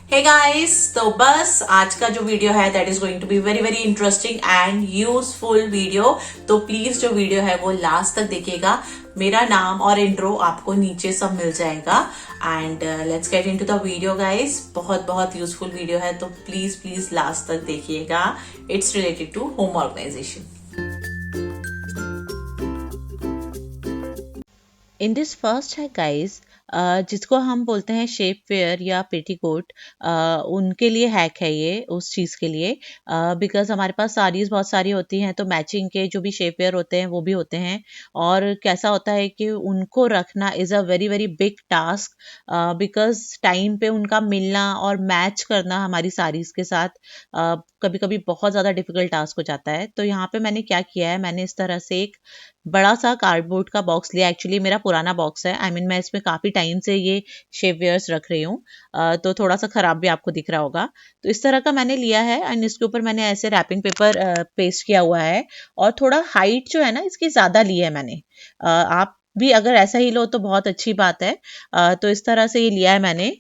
Hey guys, तो बस आज का जो वीडियो है that is going to be very very interesting and useful video. तो प्लीज जो वीडियो है वो लास्ट तक देखिएगा। मेरा नाम और इंट्रो आपको नीचे सब मिल जाएगा। And let's get into the video guys. बहुत बहुत यूजफुल वीडियो है, तो प्लीज प्लीज लास्ट तक देखिएगा। It's related to home organisation. In this first है गाइस, जिसको हम बोलते हैं शेप वेयर या पेटीकोट, उनके लिए हैक है ये, उस चीज़ के लिए। बिकॉज हमारे पास साड़ीज बहुत सारी होती हैं, तो मैचिंग के जो भी शेप वेयर होते हैं वो भी होते हैं। और कैसा होता है कि उनको रखना is a very very big task, because time पे उनका मिलना और मैच करना हमारी साड़ीज के साथ कभी कभी बहुत ज़्यादा डिफिकल्ट टास्क हो जाता है। तो यहाँ पे मैंने क्या किया है, मैंने इस तरह से एक बड़ा सा कार्डबोर्ड का बॉक्स लिया। एक्चुअली मेरा पुराना बॉक्स है, आई मीन मैं इसमें काफ़ी टाइम से ये शेप वेयर्स रख रही हूँ। तो थोड़ा सा ख़राब भी आपको दिख रहा होगा। तो इस तरह का मैंने लिया है एंड इसके ऊपर मैंने ऐसे रैपिंग पेपर पेस्ट किया हुआ है। और थोड़ा हाइट जो है ना इसकी ज़्यादा ली है मैंने। आप भी अगर ऐसा ही लो तो बहुत अच्छी बात है। तो इस तरह से ये लिया है मैंने।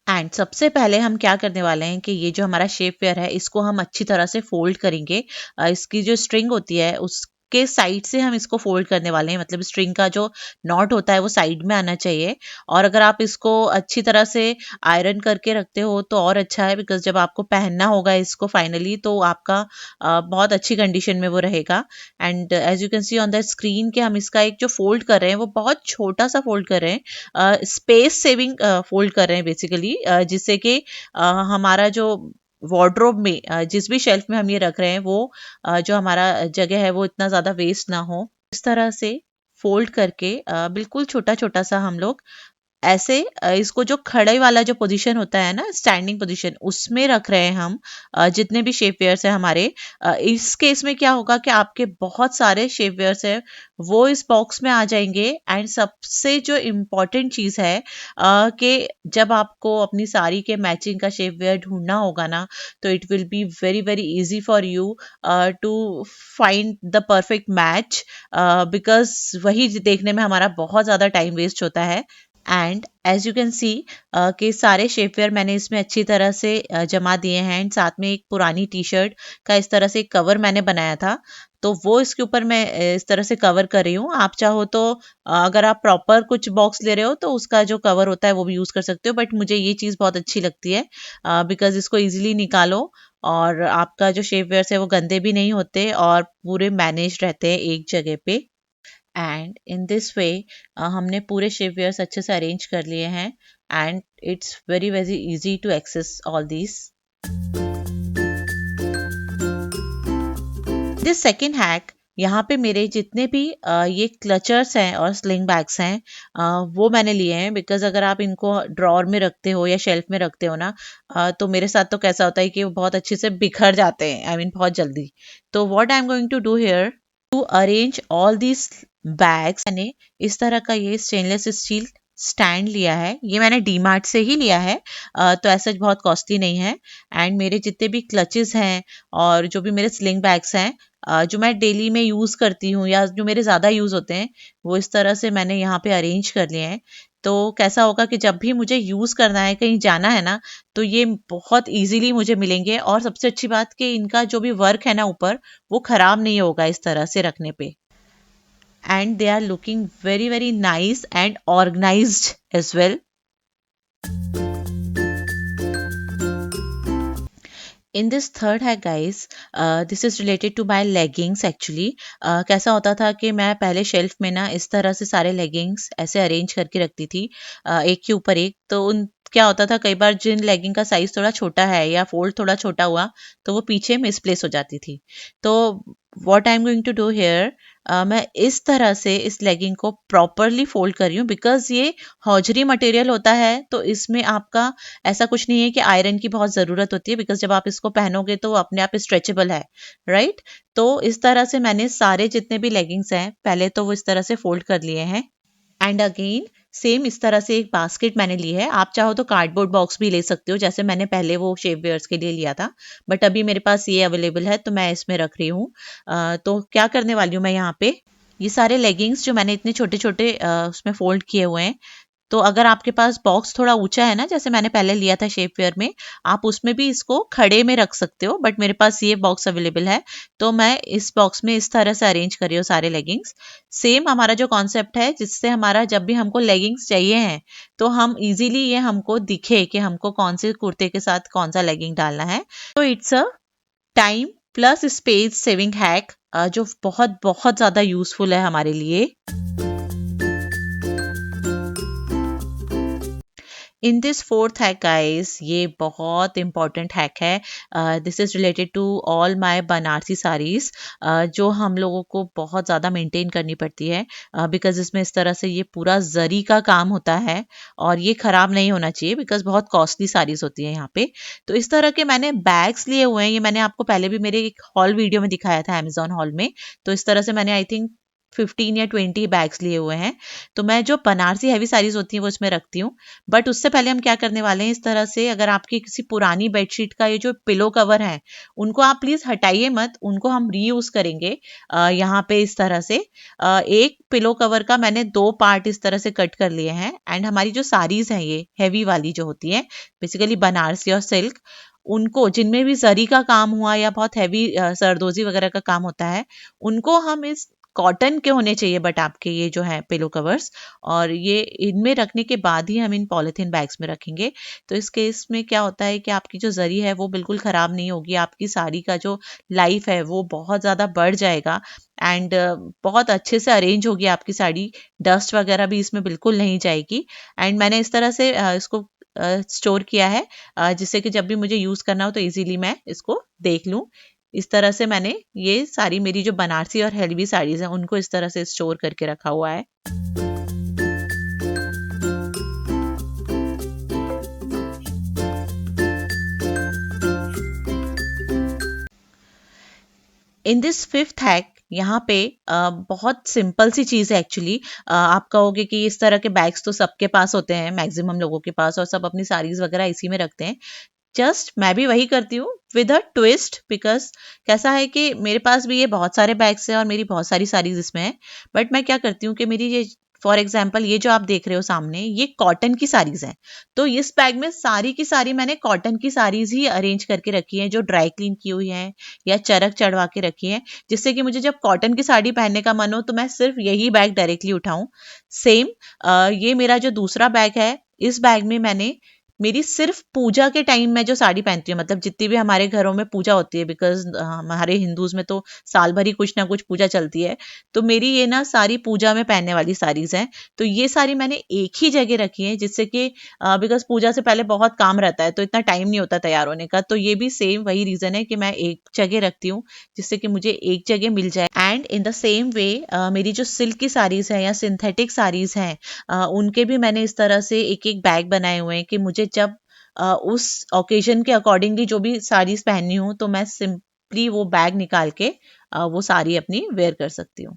एंड सबसे पहले हम क्या करने वाले हैं कि ये जो हमारा शेप वेयर है इसको हम अच्छी तरह से फोल्ड करेंगे। इसकी जो स्ट्रिंग होती है उसके साइड से हम इसको फोल्ड करने वाले हैं, मतलब स्ट्रिंग का जो नॉट होता है वो साइड में आना चाहिए। और अगर आप इसको अच्छी तरह से आयरन करके रखते हो तो और अच्छा है, बिकॉज जब आपको पहनना होगा इसको फाइनली तो आपका बहुत अच्छी कंडीशन में वो रहेगा। And as you can see on the screen कि हम इसका एक जो फोल्ड कर रहे हैं वो बहुत छोटा सा फोल्ड कर रहे हैं, स्पेस सेविंग फोल्ड कर रहे हैं बेसिकली, जिससे कि हमारा जो वार्डरोब में जिस भी शेल्फ में हम ये रख रहे हैं वो जो हमारा जगह है वो इतना ज़्यादा वेस्ट ना हो। इस तरह से फोल्ड करके बिल्कुल छोटा छोटा सा हम लोग ऐसे इसको जो खड़े वाला जो पोजीशन होता है ना, स्टैंडिंग पोजीशन, उसमें रख रहे हैं हम जितने भी शेप वेयर्स हैं हमारे। इस केस में क्या होगा कि आपके बहुत सारे शेप वेयर्स हैं वो इस बॉक्स में आ जाएंगे। एंड सबसे जो इम्पोर्टेंट चीज़ है कि जब आपको अपनी साड़ी के मैचिंग का शेप वेयर ढूंढना होगा ना, तो it will be very very easy for you to find the perfect match, because वही देखने में हमारा बहुत ज़्यादा टाइम वेस्ट होता है। And as you can see कि सारे शेपवेयर मैंने इसमें अच्छी तरह से जमा दिए हैं। एंड साथ में एक पुरानी टी शर्ट का इस तरह से एक कवर मैंने बनाया था, तो वो इसके ऊपर मैं इस तरह से कवर कर रही हूँ। आप चाहो तो अगर आप प्रॉपर कुछ बॉक्स ले रहे हो तो उसका जो कवर होता है वो भी यूज़ कर सकते हो, बट मुझे ये चीज़ बहुत अच्छी लगती है बिकॉज इसको ईजिली निकालो और आपका जो शेपवेयर्स है वो गंदे भी नहीं होते और पूरे मैनेज रहते हैं एक जगह पे। एंड इन दिस वे हमने पूरे शेप वेयर्स अच्छे से अरेंज कर लिए हैं। And it's very very easy to access all this. This second hack, यहाँ पे मेरे जितने भी ये क्लचर्स हैं और स्लिंग बैग्स हैं वो मैंने लिए हैं, बिकॉज अगर आप इनको ड्रॉर में रखते हो या शेल्फ में रखते हो ना, तो मेरे साथ तो कैसा होता है कि वो बहुत अच्छे से बिखर जाते हैं, आई मीन बहुत जल्दी। तो what I am going to do here to arrange all this bags, मैंने इस तरह का ये स्टेनलेस स्टील स्टैंड लिया है। ये मैंने डी मार्ट से ही लिया है, तो ऐसा बहुत कॉस्टली नहीं है। एंड मेरे जितने भी क्लचेस हैं और जो भी मेरे स्लिंग बैग्स हैं जो मैं डेली में यूज़ करती हूँ या जो मेरे ज़्यादा यूज़ होते हैं, वो इस तरह से मैंने यहाँ पे अरेंज कर लिए हैं। तो कैसा होगा कि जब भी मुझे यूज़ करना है, कहीं जाना है ना, तो ये बहुत इजीली मुझे मिलेंगे। और सबसे अच्छी बात कि इनका जो भी वर्क है ना ऊपर, वो ख़राब नहीं होगा इस तरह से रखने पे। And they are looking very very nice and organized as well. In this third है guys, this is related to my leggings actually. कैसा होता था कि मैं पहले शेल्फ में ना इस तरह से सारे लेगिंग्स ऐसे अरेंज करके रखती थी, एक के ऊपर एक। तो उन क्या होता था कई बार जिन लेगिंग का साइज थोड़ा छोटा है या फोल्ड थोड़ा छोटा हुआ तो वो पीछे मिसप्लेस हो जाती थी। तो what I am going to do here, मैं इस तरह से इस लेगिंग को प्रॉपरली फोल्ड कर रही हूँ, बिकॉज ये हौजरी मटेरियल होता है तो इसमें आपका ऐसा कुछ नहीं है कि आयरन की बहुत ज़रूरत होती है, बिकॉज जब आप इसको पहनोगे तो वो अपने आप स्ट्रेचेबल है, राइट। तो इस तरह से मैंने सारे जितने भी लेगिंग्स हैं पहले तो वो इस तरह से फोल्ड कर लिए हैं। एंड अगेन सेम इस तरह से एक बास्केट मैंने ली है। आप चाहो तो कार्डबोर्ड बॉक्स भी ले सकते हो, जैसे मैंने पहले वो शेप वेयर्स के लिए लिया था, बट अभी मेरे पास ये अवेलेबल है तो मैं इसमें रख रही हूँ। तो क्या करने वाली हूँ मैं यहाँ पे, ये सारे लेगिंग्स जो मैंने इतने छोटे छोटे उसमें फोल्ड किए हुए हैं, तो अगर आपके पास बॉक्स थोड़ा ऊंचा है ना, जैसे मैंने पहले लिया था शेप वेयर में, आप उसमें भी इसको खड़े में रख सकते हो, बट मेरे पास ये बॉक्स अवेलेबल है तो मैं इस बॉक्स में इस तरह से अरेंज कर रही हूँ सारे लेगिंग्स। सेम हमारा जो कॉन्सेप्ट है, जिससे हमारा जब भी हमको लेगिंग्स चाहिए हैं तो हम इजीली ये हमको दिखे कि हमको कौन से कुर्ते के साथ कौन सा लेगिंग डालना है। तो it's a time plus space saving hack जो बहुत बहुत ज़्यादा यूजफुल है हमारे लिए। In this fourth hack guys, ये बहुत इंपॉर्टेंट हैक है। This is related to all my Banarasi saris, जो हम लोगों को बहुत ज़्यादा मेंटेन करनी पड़ती है, बिकॉज इसमें इस तरह से ये पूरा जरी का काम होता है और ये ख़राब नहीं होना चाहिए बिकॉज बहुत कॉस्टली साड़ीज होती है यहाँ पे। तो इस तरह के मैंने बैग्स लिए हुए हैं, ये मैंने आपको पहले भी मेरे एक हॉल वीडियो में दिखाया था अमेजॉन हॉल में। तो इस तरह से मैंने आई थिंक 15 या 20 बैग्स लिए हुए हैं। तो मैं जो बनारसी हैवी साड़ीज होती हैं वो इसमें रखती हूँ। बट उससे पहले हम क्या करने वाले हैं, इस तरह से अगर आपकी किसी पुरानी बेडशीट का ये जो पिलो कवर है उनको आप प्लीज हटाइए मत, उनको हम रीयूज करेंगे। यहाँ पे इस तरह से एक पिलो कवर का मैंने 2 पार्ट इस तरह से कट कर लिए हैं। एंड हमारी जो साड़ीज हैं ये हैवी वाली जो होती है बेसिकली बनारसी और सिल्क, उनको जिनमें भी जरी का काम हुआ या बहुत हैवी सरदोजी वगैरह का काम होता है, उनको हम इस कॉटन के होने चाहिए बट आपके ये जो है पिलो कवर्स, और ये इनमें रखने के बाद ही हम इन पॉलिथीन बैग्स में रखेंगे। तो इस केस में क्या होता है कि आपकी जो जरी है वो बिल्कुल ख़राब नहीं होगी, आपकी साड़ी का जो लाइफ है वो बहुत ज़्यादा बढ़ जाएगा। एंड बहुत अच्छे से अरेंज होगी आपकी साड़ी, डस्ट वगैरह भी इसमें बिल्कुल नहीं जाएगी। एंड मैंने इस तरह से इसको स्टोर किया है, जिससे कि जब भी मुझे यूज़ करना हो तो इजीली मैं इसको देख लूँ। इस तरह से मैंने ये सारी मेरी जो बनारसी और हेलवी साड़ीज़ हैं उनको इस तरह से स्टोर करके रखा हुआ है। इन दिस फिफ्थ हैक, यहाँ पे बहुत सिंपल सी चीज़ है एक्चुअली। आप कहोगे कि इस तरह के बैग्स तो सबके पास होते हैं, मैक्सिमम लोगों के पास, और सब अपनी साड़ीज़ वगैरह इसी में रखते हैं। जस्ट मैं भी वही करती हूँ विद अ ट्विस्ट, बिकॉज कैसा है कि मेरे पास भी ये बहुत सारे बैग्स हैं और मेरी बहुत सारी साड़ीज इसमें है। बट मैं क्या करती हूँ कि मेरी ये, फॉर एग्जाम्पल ये जो आप देख रहे हो सामने, ये कॉटन की साड़ीज हैं। तो इस बैग में सारी की सारी मैंने कॉटन की साड़ीज ही अरेंज करके रखी है, जो ड्राई क्लीन की हुई है या चरक चढ़वा के रखी है, जिससे कि मुझे जब कॉटन की साड़ी पहनने का मन हो तो मैं सिर्फ यही बैग डायरेक्टली उठाऊं। सेम ये मेरा जो दूसरा बैग है, इस बैग में मैंने मेरी सिर्फ पूजा के टाइम में जो साड़ी पहनती हूँ, मतलब जितनी भी हमारे घरों में पूजा होती है, बिकॉज हमारे हिंदूज में तो साल भर ही कुछ ना कुछ पूजा चलती है, तो मेरी ये ना सारी पूजा में पहनने वाली साड़ीज हैं। तो ये सारी मैंने एक ही जगह रखी है, जिससे कि बिकॉज पूजा से पहले बहुत काम रहता है तो इतना टाइम नहीं होता तैयार होने का, तो ये भी सेम वही रीजन है कि मैं एक जगह रखती हूँ जिससे कि मुझे एक जगह मिल जाए। And in the same way मेरी जो सिल्क की साड़ीज है या सिंथेटिक साड़ीज हैं, उनके भी मैंने इस तरह से एक एक बैग बनाए हुए हैं कि मुझे जब उस ओकेजन के अकॉर्डिंगली जो भी साड़ीज पहननी हो तो मैं सिंपली वो बैग निकाल के वो साड़ी अपनी वेयर कर सकती हूँ।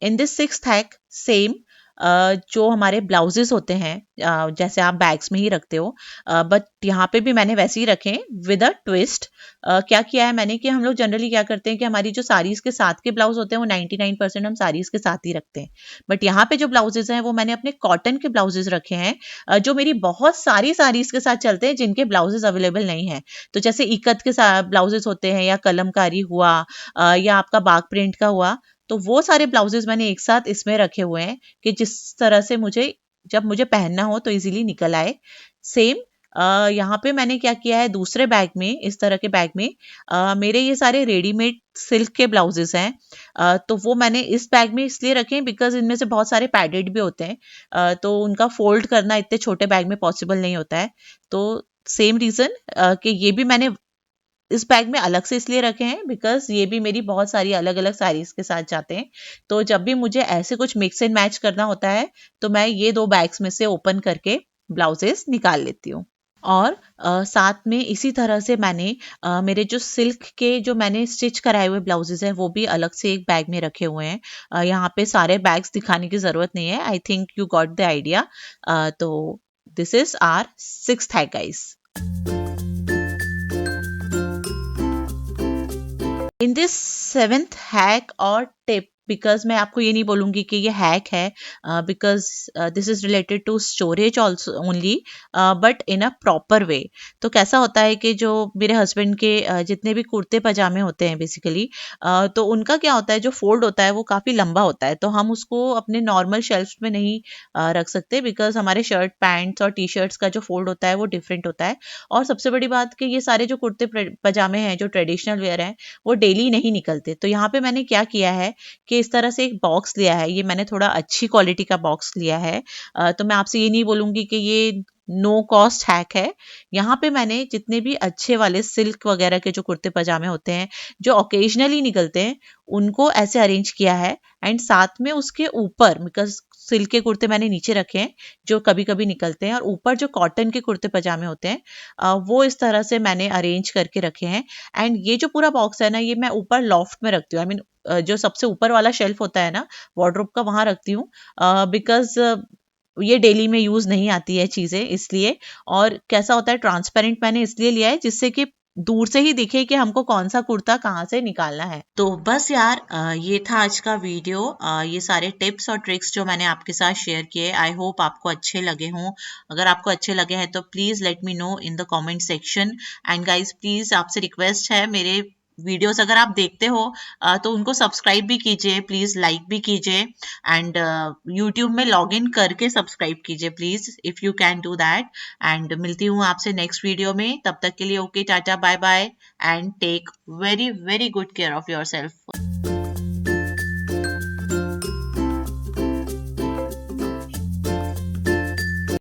In this sixth hack, same जो हमारे ब्लाउजेस होते हैं, जैसे आप बैग्स में ही रखते हो, बट यहाँ पे भी मैंने वैसे ही रखे विद अ ट्विस्ट। क्या किया है मैंने कि हम लोग जनरली क्या करते हैं कि हमारी जो साड़ीज के साथ के ब्लाउज होते हैं वो 99% हम साड़ीज के साथ ही रखते हैं। बट यहाँ पे जो ब्लाउजेज हैं वो मैंने अपने कॉटन के ब्लाउजेज रखे हैं, जो मेरी बहुत सारी साड़ीज के साथ चलते हैं जिनके ब्लाउजेज अवेलेबल नहीं है। तो जैसे इकत के ब्लाउजेज होते हैं या कलमकारी हुआ, या आपका बाग प्रिंट का हुआ, तो वो सारे ब्लाउजेज मैंने एक साथ इसमें रखे हुए हैं कि जिस तरह से मुझे जब मुझे पहनना हो तो इजीली निकल आए। सेम यहाँ पे मैंने क्या किया है, दूसरे बैग में, इस तरह के बैग में मेरे ये सारे रेडीमेड सिल्क के ब्लाउजेस हैं। तो वो मैंने इस बैग में इसलिए रखे हैं बिकॉज इनमें से बहुत सारे पैडेड भी होते हैं, तो उनका फोल्ड करना इतने छोटे बैग में पॉसिबल नहीं होता है। तो सेम रीजन कि ये भी मैंने इस बैग में अलग से इसलिए रखे हैं बिकॉज ये भी मेरी बहुत सारी अलग अलग साड़ीज के साथ जाते हैं। तो जब भी मुझे ऐसे कुछ मिक्स एंड मैच करना होता है तो मैं ये 2 बैग्स में से ओपन करके ब्लाउजेस निकाल लेती हूँ। और साथ में इसी तरह से मैंने मेरे जो सिल्क के जो मैंने स्टिच कराए हुए ब्लाउजेस हैं वो भी अलग से एक बैग में रखे हुए हैं। यहाँ पे सारे बैग्स दिखाने की ज़रूरत नहीं है, I think you got the idea. तो this is our sixth hack guys. In this seventh hack और टिप, बिकॉज मैं आपको ये नहीं बोलूँगी कि ये हैक है, because this is related to storage also only, but in a proper way. तो कैसा होता है कि जो मेरे हस्बैंड के जितने भी कुर्ते पजामे होते हैं बेसिकली, तो उनका क्या होता है, जो फोल्ड होता है वो काफ़ी लंबा होता है, तो हम उसको अपने नॉर्मल शेल्फ में नहीं रख सकते, बिकॉज हमारे शर्ट पैंट्स और टी शर्ट्स का जो फोल्ड होता है वो डिफरेंट होता है। और सबसे बड़ी बात कि ये सारे जो कुर्ते पजामे हैं जो ट्रेडिशनल वेयर हैं वो डेली नहीं निकलते। तो यहाँ पे मैंने क्या किया है कि इस तरह से एक बॉक्स लिया है, ये मैंने थोड़ा अच्छी क्वालिटी का बॉक्स लिया है। तो मैं आपसे ये नहीं बोलूँगी कि ये नो कॉस्ट हैक है। यहाँ पे मैंने जितने भी अच्छे वाले सिल्क वगैरह के जो कुर्ते पजामे होते हैं जो ओकेजनली निकलते हैं, उनको ऐसे अरेंज किया है। एंड साथ में उसके ऊपर, बिकॉज सिल्क के कुर्ते मैंने नीचे रखे हैं जो कभी कभी निकलते हैं, और ऊपर जो कॉटन के कुर्ते पजामे होते हैं वो इस तरह से मैंने अरेंज करके रखे हैं। एंड ये जो पूरा बॉक्स है ना, ये मैं ऊपर लॉफ्ट में रखती हूँ। आई मीन जो सबसे ऊपर वाला शेल्फ होता है ना वार्डरोब का, वहां रखती हूँ, बिकॉज ये डेली में यूज नहीं आती है चीजें, इसलिए। और कैसा होता है, ट्रांसपेरेंट मैंने इसलिए लिया है जिससे कि दूर से ही दिखे कि हमको कौन सा कुर्ता कहाँ से निकालना है। तो बस यार, ये था आज का वीडियो। ये सारे टिप्स और ट्रिक्स जो मैंने आपके साथ शेयर किए, आई होप आपको अच्छे लगे हों। अगर आपको अच्छे लगे हैं तो please let me know in the comment section. And guys please आपसे रिक्वेस्ट है, मेरे वीडियोस अगर आप देखते हो तो उनको सब्सक्राइब भी कीजिए, प्लीज लाइक भी कीजिए। एंड यूट्यूब में लॉग इन करके सब्सक्राइब कीजिए please, if you can do that. And मिलती हूँ आपसे नेक्स्ट वीडियो में, तब तक के लिए okay, tata, bye bye, and take very very good care of your self.